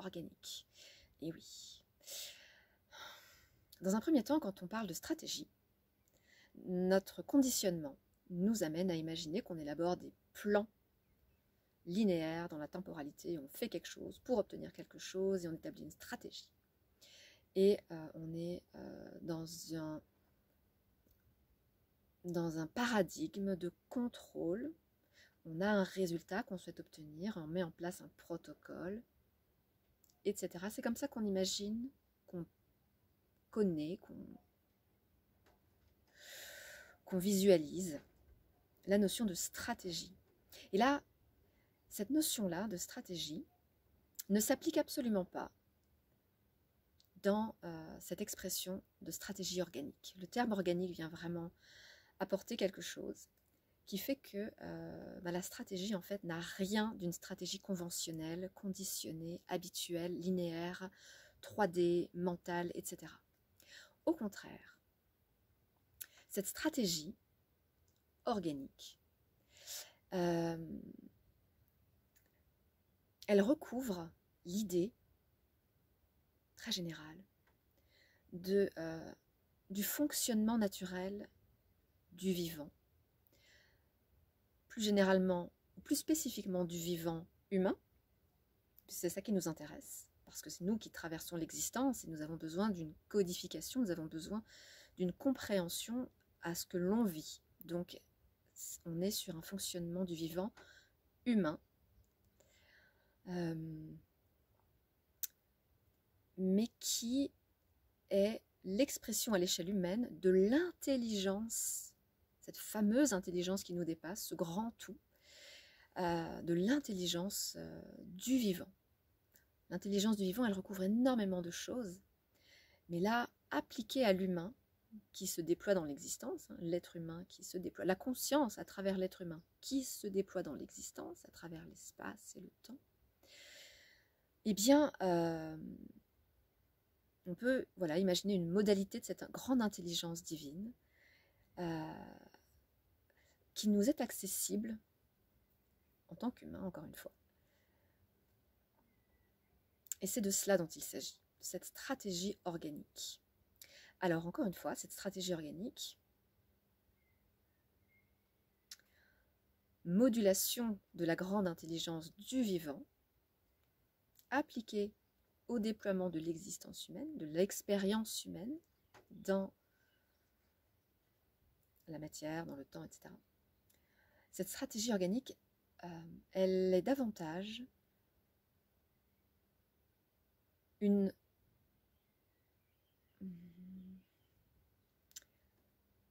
organique. Et oui. Dans un premier temps, quand on parle de stratégie, notre conditionnement nous amène à imaginer qu'on élabore des plans linéaires dans la temporalité, on fait quelque chose pour obtenir quelque chose et on établit une stratégie. Et on est dans un paradigme de contrôle. On a un résultat qu'on souhaite obtenir, on met en place un protocole, etc. C'est comme ça qu'on imagine, qu'on connaît, qu'on visualise la notion de stratégie. Et là, cette notion-là de stratégie ne s'applique absolument pas dans cette expression de stratégie organique. Le terme organique vient vraiment apporter quelque chose qui fait que la stratégie en fait n'a rien d'une stratégie conventionnelle, conditionnée, habituelle, linéaire, 3D, mentale, etc. Au contraire, cette stratégie organique, elle recouvre l'idée très générale du fonctionnement naturel du vivant, plus généralement, ou plus spécifiquement du vivant humain. C'est ça qui nous intéresse, parce que c'est nous qui traversons l'existence et nous avons besoin d'une codification, nous avons besoin d'une compréhension à ce que l'on vit. Donc, on est sur un fonctionnement du vivant humain, mais qui est l'expression à l'échelle humaine de l'intelligence, cette fameuse intelligence qui nous dépasse, ce grand tout, de l'intelligence du vivant. L'intelligence du vivant, elle recouvre énormément de choses, mais là, appliquée à l'humain, qui se déploie dans l'existence, l'être humain qui se déploie, la conscience à travers l'être humain qui se déploie dans l'existence, à travers l'espace et le temps, eh bien, on peut imaginer une modalité de cette grande intelligence divine qui nous est accessible en tant qu'humain, encore une fois. Et c'est de cela dont il s'agit, de cette stratégie organique. Alors, encore une fois, cette stratégie organique, modulation de la grande intelligence du vivant, appliquée au déploiement de l'existence humaine, de l'expérience humaine, dans la matière, dans le temps, etc. Cette stratégie organique, elle est davantage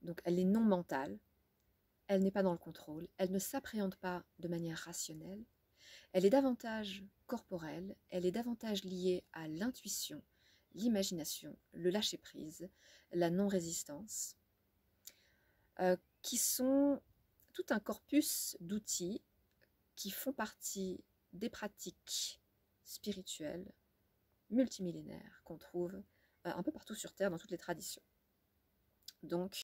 donc elle est non mentale, elle n'est pas dans le contrôle, elle ne s'appréhende pas de manière rationnelle, elle est davantage corporelle, elle est davantage liée à l'intuition, l'imagination, le lâcher-prise, la non-résistance, qui sont tout un corpus d'outils qui font partie des pratiques spirituelles multimillénaires qu'on trouve un peu partout sur Terre dans toutes les traditions. Donc,